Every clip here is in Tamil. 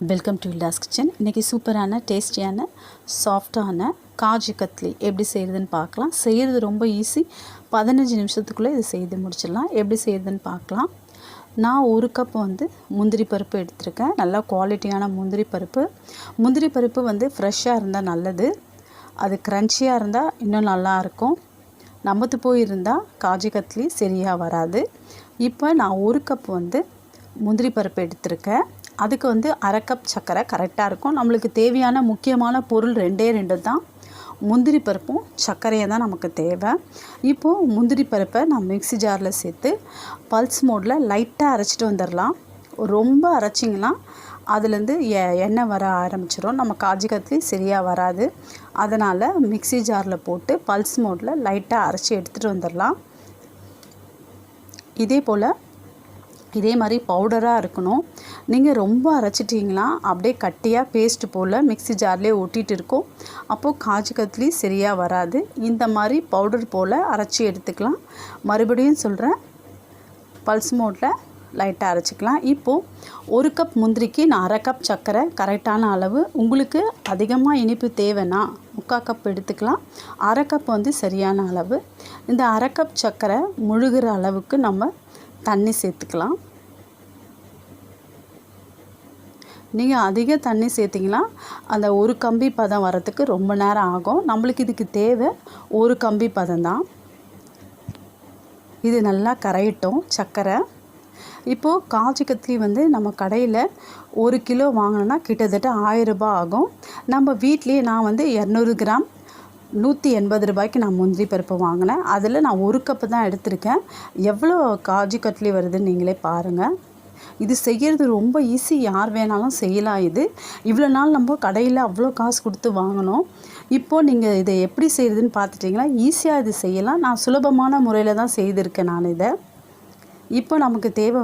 Welcome to இல்டாஸ் kitchen. இன்றைக்கி சூப்பரான டேஸ்டியான சாஃப்டான காஜு கத்லி எப்படி செய்கிறதுன்னு பார்க்கலாம். செய்கிறது ரொம்ப ஈஸி. 15 நிமிஷத்துக்குள்ளே இது செய்து முடிச்சிடலாம். எப்படி செய்கிறதுன்னு பார்க்கலாம். நான் 1 கப் முந்திரி பருப்பு எடுத்திருக்கேன். நல்லா குவாலிட்டியான முந்திரி பருப்பு ஃப்ரெஷ்ஷாக இருந்தால் நல்லது. அது க்ரன்ச்சியாக இருந்தால் இன்னும் நல்லாயிருக்கும். நமத்து போயிருந்தால் காஜு கத்லி சரியாக வராது. இப்போ நான் 1 கப் முந்திரி பருப்பு எடுத்திருக்கேன். அதுக்கு 1/2 கப் சர்க்கரை கரெக்டாக இருக்கும். நம்மளுக்கு தேவையான முக்கியமான பொருள் 2 தான். முந்திரி பருப்பும் சர்க்கரையும் தான் நமக்கு தேவை. இப்போது முந்திரி பருப்பை நான் மிக்ஸி ஜாரில் சேர்த்து பல்ஸ் மோடில் லைட்டாக அரைச்சிட்டு வந்துடலாம். ரொம்ப அரைச்சிங்கன்னா அதுலேருந்து எண்ணெய் வர ஆரம்பிச்சிடும். நம்ம காஜு கத்லி சரியாக வராது. அதனால் மிக்ஸி ஜாரில் போட்டு பல்ஸ் மோடில் லைட்டாக அரைச்சி எடுத்துகிட்டு வந்துடலாம். இதே மாதிரி பவுடராக இருக்கணும். நீங்கள் ரொம்ப அரைச்சிட்டிங்களா அப்படியே கட்டியாக பேஸ்ட் போல் மிக்ஸி ஜார்லேயே ஒட்டிகிட்டு இருக்கும். அப்போது காஜு கத்லி சரியாக வராது. இந்த மாதிரி பவுடர் போல் அரைச்சி எடுத்துக்கலாம். மறுபடியும் சொல்கிறேன், பல்ஸ் மோடில் லைட்டாக அரைச்சிக்கலாம். இப்போது 1 கப் முந்திரிக்கு நான் 1/2 கப் சர்க்கரை கரெக்டான அளவு. உங்களுக்கு அதிகமாக இனிப்பு தேவைன்னா 3/4 கப் எடுத்துக்கலாம். 1/2 கப் சரியான அளவு. இந்த 1/2 கப் சர்க்கரை முழுகிற அளவுக்கு நம்ம தண்ணி சேர்த்துக்கலாம். நீங்கள் அதிக தண்ணி சேர்த்திங்கன்னா அந்த ஒரு கம்பி பதம் வரத்துக்கு ரொம்ப நேரம் ஆகும். நம்மளுக்கு இதுக்கு தேவை 1 கம்பி பதம் தான். இது நல்லா கரையட்டும் சர்க்கரை. இப்போது காஜு கத்லி நம்ம கடையில் 1 கிலோ வாங்கினோன்னா கிட்டத்தட்ட 1000 ரூபாய் ஆகும். நம்ம வீட்லேயே நான் 200 கிராம் 180 ரூபாய்க்கு நான் முந்திரி பருப்பு வாங்கினேன். அதில் நான் 1 கப்பு தான் எடுத்திருக்கேன். எவ்வளோ காஜு கத்லி வருதுன்னு நீங்களே பாருங்கள். இது செய்கிறது ரொம்ப ஈஸி. யார் வேணாலும் செய்யலாம். இவ்வளோ நாள் நம்ம கடையில் அவ்வளோ காசு கொடுத்து வாங்கினோம். இப்போது நீங்கள் இதை எப்படி செய்கிறதுன்னு பார்த்துட்டிங்கன்னா ஈஸியாக இது செய்யலாம். நான் சுலபமான முறையில் தான் செய்திருக்கேன் நான் இதை. இப்போ நமக்கு தேவை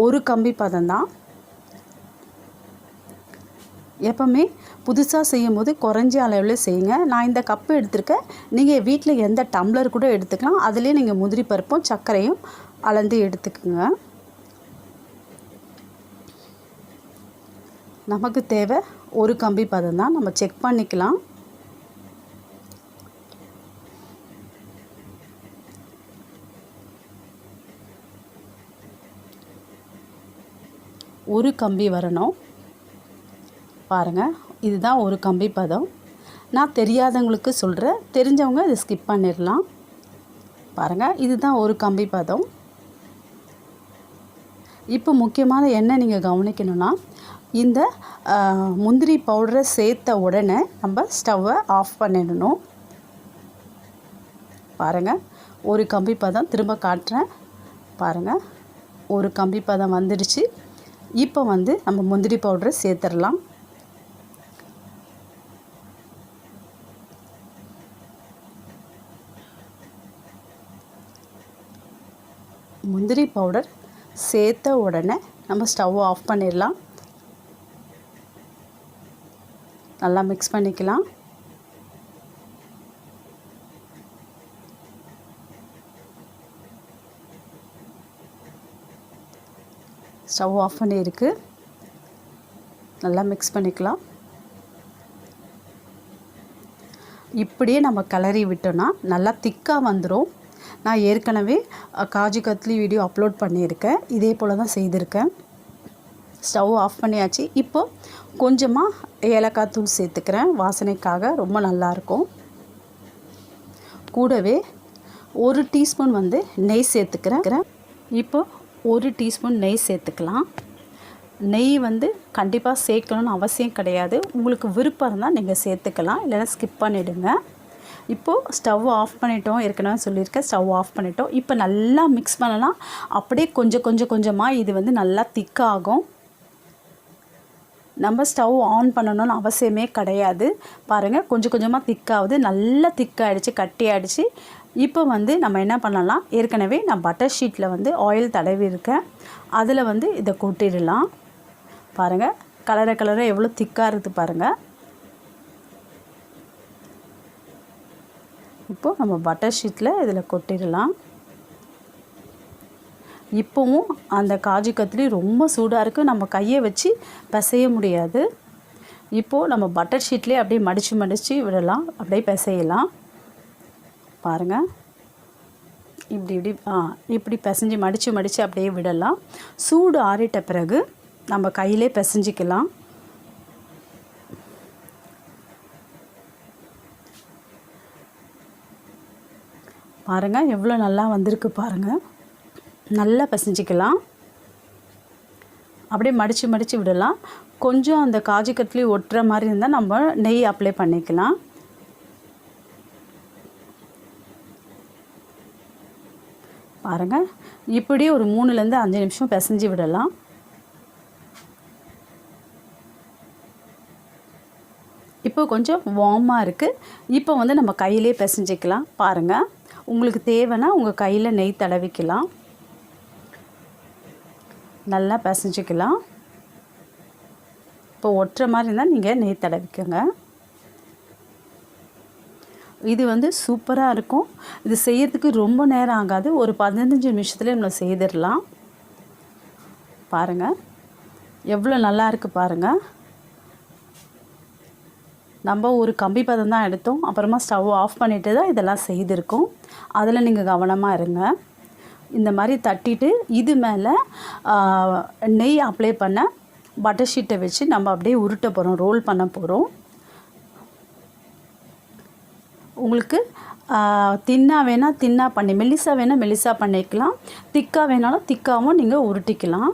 1 கம்பி பதம் தான். எப்போவுமே புதுசாக செய்யும் போது குறைஞ்ச அளவில் செய்யுங்க. நான் இந்த கப்பு எடுத்திருக்கேன். நீங்கள் வீட்டில் எந்த டம்ளர் கூட எடுத்துக்கலாம். அதிலே நீங்கள் முந்திரி பருப்பும் சர்க்கரையும் அளந்து எடுத்துக்குங்க. நமக்கு தேவை 1 கம்பி பதம் தான். நம்ம செக் பண்ணிக்கலாம். ஒரு கம்பி வரணும் பாருங்கள். இதுதான் 1 கம்பி பதம். நான் தெரியாதவங்களுக்கு சொல்கிறேன். தெரிஞ்சவங்க இதை ஸ்கிப் பண்ணிடலாம். பாருங்கள், இதுதான் 1 கம்பி பதம். இப்போ முக்கியமான என்ன நீங்கள் கவனிக்கணும்னா, இந்த முந்திரி பவுடரை சேர்த்த உடனே நம்ம ஸ்டவ்வை ஆஃப் பண்ணிடணும். பாருங்கள், 1 கம்பி பதம். திரும்ப காட்டுறேன் பாருங்கள். 1 கம்பி பதம் வந்துடுச்சு. இப்போ நம்ம முந்திரி பவுடரை சேர்த்துடலாம். முந்திரி பவுடர் சேர்த்த உடனே நம்ம ஸ்டவ் ஆஃப் பண்ணிடலாம். நல்லா மிக்ஸ் பண்ணிக்கலாம். ஸ்டவ் ஆஃப் பண்ணியிருக்கு. நல்லா மிக்ஸ் பண்ணிக்கலாம். இப்படியே நம்ம கிளறி விட்டோன்னா நல்லா திக்காக வந்துடும். நான் ஏற்கனவே காஜு கத்லி வீடியோ அப்லோட் பண்ணியிருக்கேன். இதே போல் தான் செய்திருக்கேன். ஸ்டவ் ஆஃப் பண்ணியாச்சு. இப்போது கொஞ்சமாக ஏலக்காய் தூள் சேர்த்துக்கிறேன். வாசனைக்காக ரொம்ப நல்லாயிருக்கும். கூடவே 1 டீஸ்பூன் நெய் சேர்த்துக்கிறேன். இப்போ 1 டீஸ்பூன் நெய் சேர்த்துக்கலாம். நெய் கண்டிப்பாக சேர்க்கணும்னு அவசியம் கிடையாது. உங்களுக்கு விருப்பம் இருந்தால் நீங்கள் சேர்த்துக்கலாம், இல்லைன்னா ஸ்கிப் பண்ணிவிடுங்க. இப்போது ஸ்டவ் ஆஃப் பண்ணிட்டோம். ஏற்கனவே சொல்லியிருக்கேன், ஸ்டவ் ஆஃப் பண்ணிட்டோம். இப்போ நல்லா மிக்ஸ் பண்ணலாம். அப்படியே கொஞ்சமாக இது நல்லா திக்காகும். நம்ம ஸ்டவ் ஆன் பண்ணணும்னு அவசியமே கிடையாது. பாருங்கள், கொஞ்சமாக திக்காகுது. நல்லா திக்காகிடுச்சு, கட்டியாகிடுச்சு. இப்போ நம்ம என்ன பண்ணலாம், ஏற்கனவே நான் பட்டர் ஷீட்டில் ஆயில் தடவி இருக்கேன். அதில் இதை கொட்டிடலாம். பாருங்கள், கலரை எவ்வளோ திக்காக இருக்குது பாருங்கள். இப்போது நம்ம பட்டர் ஷீட்டில் இதில் கொட்டிடலாம். இப்போவும் அந்த காஜு கத்லி ரொம்ப சூடாக இருக்குது, நம்ம கையை வச்சு பிசைய முடியாது. இப்போது நம்ம பட்டர் ஷீட்லேயே அப்படியே மடித்து விடலாம், அப்படியே பிசையலாம். பாருங்கள், இப்படி பிசைஞ்சு மடித்து அப்படியே விடலாம். சூடு ஆறிட்ட பிறகு நம்ம கையிலே பிசைஞ்சிக்கலாம். பாருங்கள் எவ்வளோ நல்லா வந்திருக்கு பாருங்கள். நல்லா பிசைஞ்சிக்கலாம். அப்படியே மடித்து விடலாம். கொஞ்சம் அந்த காஜு கட்லி ஒட்டுற மாதிரி இருந்தால் நம்ம நெய் அப்ளை பண்ணிக்கலாம். பாருங்கள், இப்படி ஒரு 3லேருந்து 5 நிமிஷம் பிசைஞ்சு விடலாம். இப்போ கொஞ்சம் வார்மாக இருக்குது. இப்போ வந்து நம்ம கையிலே பிசைஞ்சிக்கலாம். பாருங்கள், உங்களுக்கு தேவைன்னா உங்கள் கையில் நெய் தடவிக்கலாம். நல்லா பிசைஞ்சிக்கலாம். இப்போ ஒட்டுற மாதிரி இருந்தால் நீங்கள் நெய் தடவிக்கோங்க. இது வந்து சூப்பராக இருக்கும். இது செய்யறதுக்கு ரொம்ப நேரம் ஆகாது, ஒரு 15 நிமிஷத்துலேயே நம்ம செய்திடலாம். பாருங்கள் எவ்வளோ நல்லா இருக்குது பாருங்கள். நம்ம ஒரு கம்பி பதம் தான் எடுத்தோம், அப்புறமா ஸ்டவ் ஆஃப் பண்ணிவிட்டு தான் இதெல்லாம் செய்திருக்கோம். அதில் நீங்கள் கவனமாக இருங்க. இந்த மாதிரி தட்டிட்டு இது மேலே நெய் அப்ளை பண்ண பட்டர் ஷீட்டை வச்சு நம்ம அப்படியே உருட்ட போகிறோம், ரோல் பண்ண போகிறோம். உங்களுக்கு தின்னாக வேணால் தின்னாக பண்ணி, மெல்லிசாக வேணால் மெல்லிசாக பண்ணிக்கலாம், திக்காக வேணாலும் திக்காகவும் நீங்கள் உருட்டிக்கலாம்.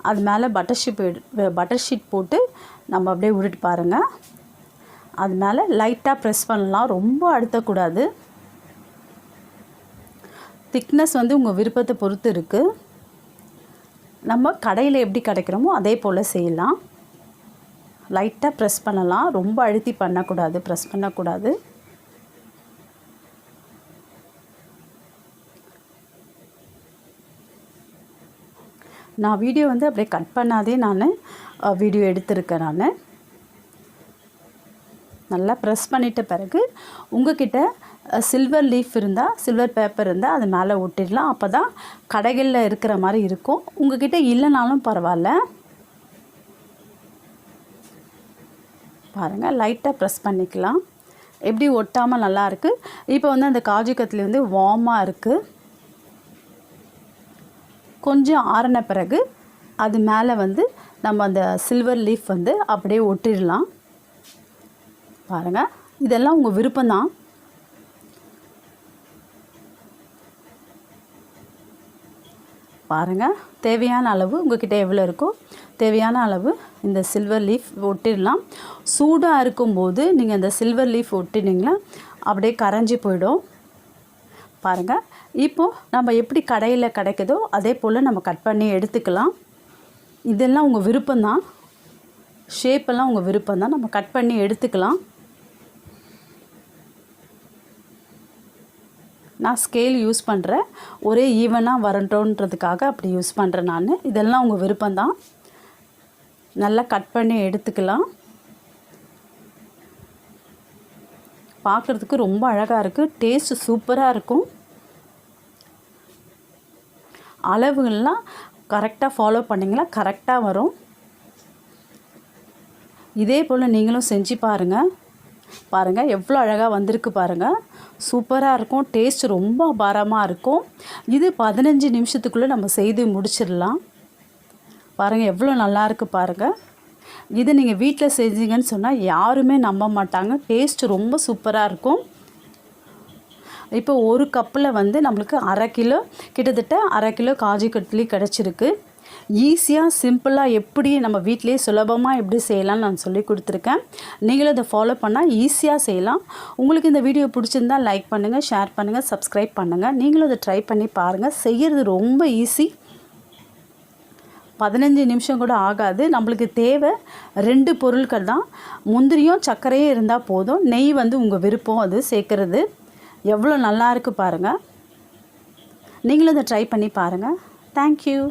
அது மேலே பட்டர் ஷீட் போட்டு நம்ம அப்படியே உருட்டி பாருங்கள். அது மேலே லைட்டாக ப்ரெஸ் பண்ணலாம், ரொம்ப அழுத்தக்கூடாது. திக்னஸ் வந்து உங்கள் விருப்பத்தை பொறுத்து இருக்குது. நம்ம கடையில் எப்படி கிடைக்கிறோமோ அதே போல் செய்யலாம். லைட்டாக ப்ரெஸ் பண்ணலாம், ரொம்ப அழுத்தி பண்ணக்கூடாது, ப்ரெஸ் பண்ணக்கூடாது. நான் வீடியோ வந்து அப்படியே கட் பண்ணாதே நான் வீடியோ எடுத்திருக்கேன். நான் நல்லா ப்ரெஸ் பண்ணிட்ட பிறகு உங்கள்கிட்ட சில்வர் லீஃப் இருந்தால், சில்வர் பேப்பர் இருந்தால் அது மேலே ஒட்டிடலாம். அப்போ தான் கடைகளில் இருக்கிற மாதிரி இருக்கும். உங்கள்கிட்ட இல்லைனாலும் பரவாயில்ல. பாருங்கள், லைட்டாக ப்ரெஸ் பண்ணிக்கலாம். எப்படி ஒட்டாமல் நல்லாயிருக்கு. இப்போ வந்து அந்த காஜு கத்லி வந்து வார்மாக இருக்குது. கொஞ்சம் ஆறின பிறகு அது மேலே வந்து நம்ம அந்த சில்வர் லீஃப் வந்து அப்படியே ஒட்டிடலாம். பாருங்கள், இதெல்லாம் உங்கள் விருப்பம்தான். பாருங்கள், தேவையான அளவு உங்கள்கிட்ட எவ்வளோ இருக்கோ தேவையான அளவு இந்த சில்வர் லீஃப் ஒட்டிடலாம். சூடாக இருக்கும்போது நீங்கள் இந்த சில்வர் லீஃப் ஒட்டினீங்களா அப்படியே கரைஞ்சி போயிடும். பாருங்கள், இப்போது நம்ம எப்படி கடையில் கிடைக்குதோ அதே போல் நம்ம கட் பண்ணி எடுத்துக்கலாம். இதெல்லாம் உங்கள் விருப்பம்தான், ஷேப்பெல்லாம் உங்கள் விருப்பம்தான். நம்ம கட் பண்ணி எடுத்துக்கலாம். நான் ஸ்கேல் யூஸ் பண்ணுறேன், ஒரே ஈவனாக வரட்டோன்றதுக்காக அப்படி யூஸ் பண்ணுறேன் நான். இதெல்லாம் உங்கள் விருப்பம்தான். நல்லா கட் பண்ணி எடுத்துக்கலாம். பார்க்குறதுக்கு ரொம்ப அழகாக இருக்குது, டேஸ்ட்டு சூப்பராக இருக்கும். அளவுகள்லாம் கரெக்டாக ஃபாலோ பண்ணிங்களா கரெக்டாக வரும். இதே போல் நீங்களும் செஞ்சு பாருங்கள். பாருங்கள் எவ்வளோ அழகாக வந்திருக்கு பாருங்கள். சூப்பராக இருக்கும், டேஸ்ட் ரொம்ப அபாரமாக இருக்கும். இது 15 நிமிஷத்துக்குள்ளே நம்ம செய்து முடிச்சிடலாம். பாருங்கள் எவ்வளோ நல்லாயிருக்கு பாருங்கள். இது நீங்கள் வீட்டில் செஞ்சீங்கன்னு சொன்னால் யாருமே நம்ப மாட்டாங்க, டேஸ்ட் ரொம்ப சூப்பராக இருக்கும். இப்போ ஒரு கப்பில் வந்து நம்மளுக்கு கிட்டத்தட்ட அரை கிலோ காஜு கட்லி கிடச்சிருக்கு. ஈஸியாக சிம்பிளாக எப்படி நம்ம வீட்டிலே சுலபமாக எப்படி செய்யலாம்னு நான் சொல்லி கொடுத்துருக்கேன். நீங்களும் இதை ஃபாலோ பண்ணால் ஈஸியாக செய்யலாம். உங்களுக்கு இந்த வீடியோ பிடிச்சிருந்தால் லைக் பண்ணுங்கள், ஷேர் பண்ணுங்கள், சப்ஸ்கிரைப் பண்ணுங்கள். நீங்களும் இதை ட்ரை பண்ணி பாருங்கள். செய்கிறது ரொம்ப ஈஸி, 15 நிமிஷம் கூட ஆகாது. நம்மளுக்கு தேவை 2 பொருட்கள் தான். முந்திரியும் சர்க்கரையும் இருந்தால் போதும். நெய் வந்து உங்கள் விருப்பம், அது சேர்க்குறது. எவ்வளோ நல்லா இருக்குது பாருங்கள். நீங்களும் இதை ட்ரை பண்ணி பாருங்கள். தேங்க்யூ.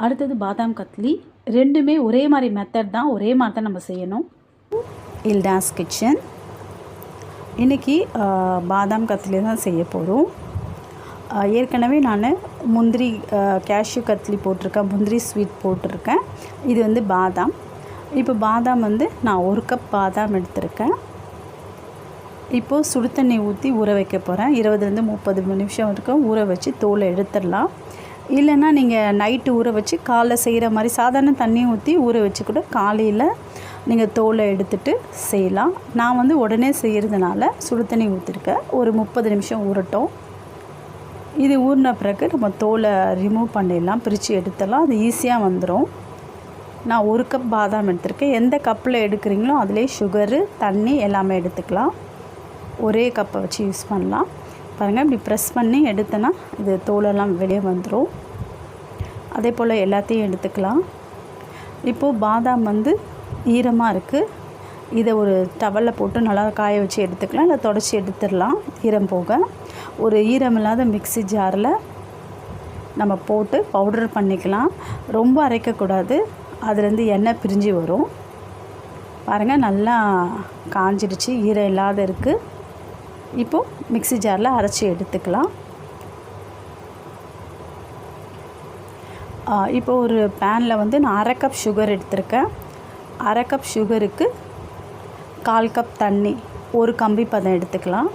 அடுத்தது பாதாம் கத்லி. ரெண்டுமே ஒரே மாதிரி மெத்தட் தான், ஒரே மாதிரி தான் நம்ம செய்யணும். இல்டாஸ் கிச்சன். இன்றைக்கி பாதாம் கத்லி தான் செய்ய போகிறோம். ஏற்கனவே நான் முந்திரி கேஷ்யூ கத்லி போட்டிருக்கேன், முந்திரி ஸ்வீட் போட்டிருக்கேன். இது வந்து பாதாம். இப்போ பாதாம் வந்து நான் 1 கப் பாதாம் எடுத்திருக்கேன். இப்போது சுடு தண்ணி ஊற்றி ஊற வைக்க போகிறேன். 20லேருந்து 30 நிமிஷம் வரைக்கும் ஊற வச்சு தோலை எடுத்துடலாம். இல்லைன்னா நீங்கள் நைட்டு ஊற வச்சு காலைல செய்கிற மாதிரி சாதாரண தண்ணி ஊற்றி ஊற வச்சு கூட காலையில் நீங்கள் தோலை எடுத்துகிட்டு செய்யலாம். நான் வந்து உடனே செய்கிறதுனால சுடு தண்ணி ஊற்றிருக்கேன். ஒரு 30 நிமிஷம் ஊறட்டும். இது ஊறின பிறகு நம்ம தோலை ரிமூவ் பண்ணிடலாம், பிரித்து எடுத்துடலாம். அது ஈஸியாக வந்துடும். நான் 1 கப் பாதாம் எடுத்திருக்கேன். எந்த கப்பில் எடுக்கிறீங்களோ அதிலே சுகரு, தண்ணி எல்லாமே எடுத்துக்கலாம். ஒரே கப்பை வச்சு யூஸ் பண்ணலாம். பாருங்கள், இப்படி ப்ரெஸ் பண்ணி எடுத்தேன்னா இது தோலெல்லாம் வெளியே வந்துடும். அதே போல் எல்லாத்தையும் எடுத்துக்கலாம். இப்போது பாதாம் வந்து ஈரமாக இருக்குது. இதை ஒரு டவலில் போட்டு நல்லா காய வச்சு எடுத்துக்கலாம், இல்லை தொடச்சி எடுத்துடலாம் ஈரம் போக. ஒரு ஈரம் இல்லாத மிக்ஸி ஜாரில் நம்ம போட்டு பவுடர் பண்ணிக்கலாம். ரொம்ப அரைக்கக்கூடாது, அதுலேருந்து எண்ணெய் பிரிஞ்சு வரும். பாருங்கள், நல்லா காஞ்சிடுச்சு, ஈரம் இல்லாத இருக்குது. இப்போது மிக்ஸி ஜாரில் அரைச்சி எடுத்துக்கலாம். இப்போ ஒரு பேனில் வந்து நான் 1/2 கப் சுகர் எடுத்திருக்கேன். 1/2 கப் சுகருக்கு 1/4 கப் தண்ணி, ஒரு கம்பி பதம் எடுத்துக்கலாம்.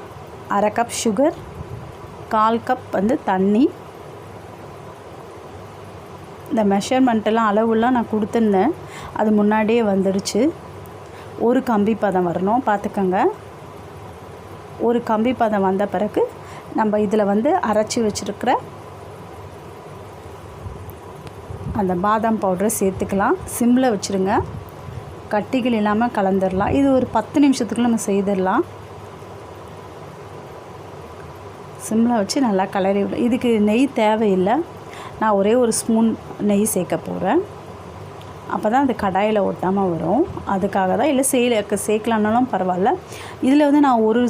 1/2 கப் சுகர், 1/4 கப் வந்து தண்ணி. இந்த மெஷர்மெண்ட்டெல்லாம் அளவுலாம் நான் கொடுத்துருந்தேன், அது முன்னாடியே வந்துடுச்சு. ஒரு கம்பி பதம் வரணும், பார்த்துக்கோங்க. ஒரு கம்பி பதம் வந்த பிறகு நம்ம இதில் வந்து அரைச்சி வச்சுருக்கிற அந்த பாதாம் பவுடரை சேர்த்துக்கலாம். சிம்மில் வச்சுருங்க, கட்டிகள் இல்லாமல் கலந்துடலாம். இது ஒரு 10 நிமிஷத்துக்குள்ள நம்ம செய்திடலாம். சிம்மில் வச்சு நல்லா கலரி விட. இதுக்கு நெய் தேவையில்லை. நான் ஒரே ஒரு ஸ்பூன் நெய் சேர்க்க போகிறேன். அப்போ தான் அது கடாயில் ஒட்டாமல் வரும். அதுக்காக தான். இல்லை சேர்க்கலான்னாலும் பரவாயில்ல. இதில் வந்து நான் ஒரு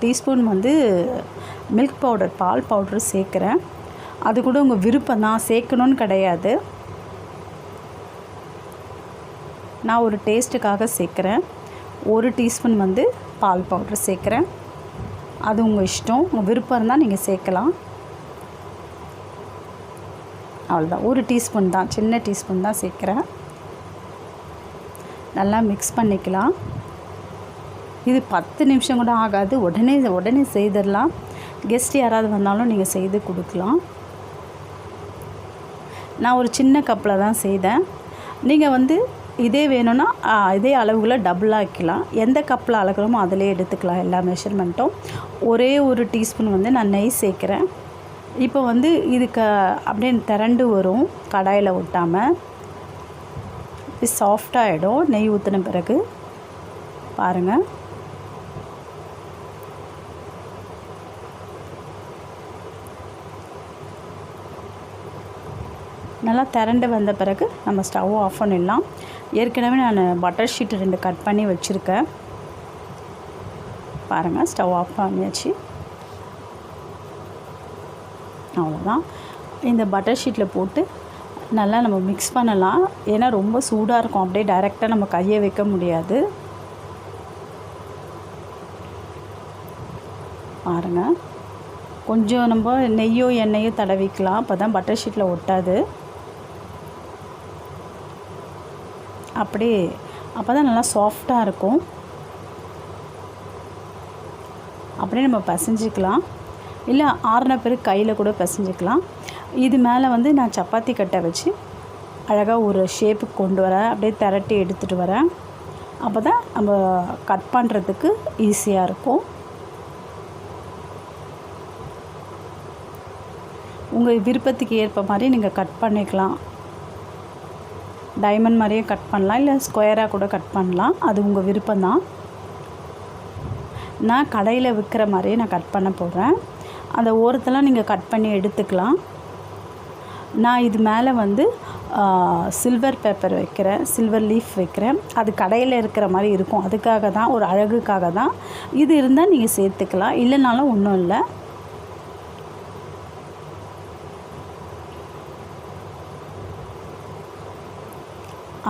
டீஸ்பூன் வந்து மில்க் பவுடர், பால் பவுடர் சேர்க்குறேன். அது கூட உங்கள் விருப்பம் தான், சேர்க்கணுன்னு கிடையாது. நான் ஒரு டேஸ்ட்டுக்காக சேர்க்குறேன். ஒரு டீஸ்பூன் வந்து பால் பவுடர் சேர்க்குறேன். அது உங்கள் இஷ்டம், உங்கள் விருப்பம் இருந்தால் நீங்கள் சேர்க்கலாம். அவ்வளோதான், ஒரு டீஸ்பூன் தான், சின்ன டீஸ்பூன் தான் சேர்க்குறேன். நல்லா மிக்ஸ் பண்ணிக்கலாம். இது 10 நிமிஷம் கூட ஆகாது, உடனே செய்திடலாம். கெஸ்ட் யாராவது வந்தாலும் நீங்கள் செய்து கொடுக்கலாம். நான் ஒரு சின்ன கப்பில் தான் செய்தேன். நீங்கள் வந்து இதே வேணும்னா இதே அளவுகளை டபுளாக வைக்கலாம். எந்த கப்பில் அளக்கிறோமோ அதிலே எடுத்துக்கலாம் எல்லா மெஷர்மெண்ட்டும். ஒரே ஒரு டீஸ்பூன் வந்து நான் நெய் சேர்க்குறேன். இப்போ வந்து இதுக்கு அப்படியே திரண்டு வரும், கடாயில் ஒட்டாமல். இது சாஃப்டாகிடும் நெய் ஊற்றின பிறகு. பாருங்கள், நல்லா திரண்டு வந்த பிறகு நம்ம ஸ்டவ் ஆஃப் பண்ணிடலாம். ஏற்கனவே நான் பட்டர் ஷீட் 2 கட் பண்ணி வச்சுருக்கேன். பாருங்கள், ஸ்டவ் ஆஃப் பண்ணியாச்சு. அவ்வளோதான். இந்த பட்டர் ஷீட்டில் போட்டு நல்லா நம்ம மிக்ஸ் பண்ணலாம். ஏன்னா ரொம்ப சூடாக இருக்கும், அப்படியே டைரெக்டாக நம்ம கையை வைக்க முடியாது. பாருங்கள், கொஞ்சம் நம்ம நெய்யோ எண்ணெயோ தடவிக்கலாம், அப்போ தான் பட்டர் ஷீட்டில் ஒட்டாது. அப்படியே அப்போ தான் நல்லா சாஃப்டாக இருக்கும். அப்படியே நம்ம பிசைஞ்சிக்கலாம், இல்லை ஆறின பிறகு கையில் கூட பிசைஞ்சிக்கலாம். இது மேலே வந்து நான் சப்பாத்தி கட்டை வச்சு அழகாக ஒரு ஷேப்புக்கு கொண்டு வரேன். அப்படியே திரட்டி எடுத்துகிட்டு வரேன். அப்போ தான் நம்ம கட் பண்ணுறதுக்கு ஈஸியாக இருக்கும். உங்கள் விருப்பத்துக்கு ஏற்ப மாதிரி நீங்கள் கட் பண்ணிக்கலாம். டைமண்ட் மாதிரியே கட் பண்ணலாம், இல்லை ஸ்கொயராக கூட கட் பண்ணலாம். அது உங்கள் விருப்பம்தான். நான் கடையில் விற்கிற மாதிரியே நான் கட் பண்ண போகிறேன். அந்த ஓரத்தெல்லாம் நீங்கள் கட் பண்ணி எடுத்துக்கலாம். நான் இது மேலே வந்து சில்வர் பேப்பர் வைக்கிறேன், சில்வர் லீஃப் வைக்கிறேன். அது கடையில் இருக்கிற மாதிரி இருக்கும், அதுக்காக தான், ஒரு அழகுக்காக தான். இது இருந்தால் நீங்கள் சேர்த்துக்கலாம், இல்லைனாலும் ஒன்றும் இல்லை.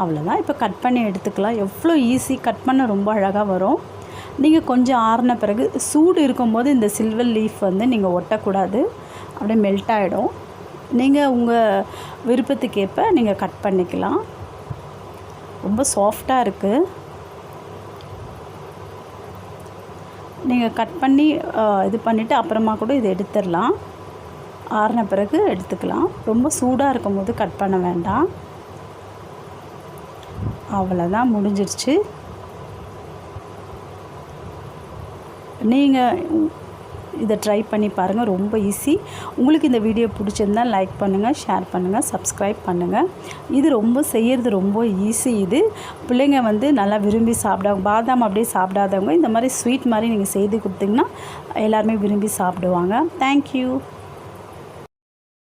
அவ்வளோதான். இப்போ கட் பண்ணி எடுத்துக்கலாம். எவ்வளோ ஈஸி, கட் பண்ண ரொம்ப அழகாக வரும். நீங்கள் கொஞ்சம் ஆறின பிறகு சூடு இருக்கும்போது இந்த சில்வர் லீஃப் வந்து நீங்கள் ஒட்டக்கூடாது. அப்படியே மெல்ட் ஆகிடும். நீங்கள் உங்கள் விருப்பத்துக்கேற்ப நீங்கள் கட் பண்ணிக்கலாம். ரொம்ப சாஃப்டாக இருக்குது. நீங்கள் கட் பண்ணி இது பண்ணிவிட்டு அப்புறமா கூட இதை எடுத்துடலாம். ஆறின பிறகு எடுத்துக்கலாம். ரொம்ப சூடாக இருக்கும்போது கட் பண்ண வேண்டாம். அவ்வளோதான், முடிஞ்சிருச்சு. நீங்கள் இதை ட்ரை பண்ணி பாருங்கள், ரொம்ப ஈஸி. உங்களுக்கு இந்த வீடியோ பிடிச்சிருந்தால் லைக் பண்ணுங்கள், ஷேர் பண்ணுங்கள், சப்ஸ்கிரைப் பண்ணுங்கள். இது ரொம்ப செய்கிறது ரொம்ப ஈஸி. இது பிள்ளைங்க வந்து நல்லா விரும்பி சாப்பிடுவாங்க. பாதாம் அப்படியே சாப்பிடாதவங்க இந்த மாதிரி ஸ்வீட் மாதிரி நீங்கள் செய்து கொடுத்தீங்கன்னா எல்லாருமே விரும்பி சாப்பிடுவாங்க. தேங்க்யூ.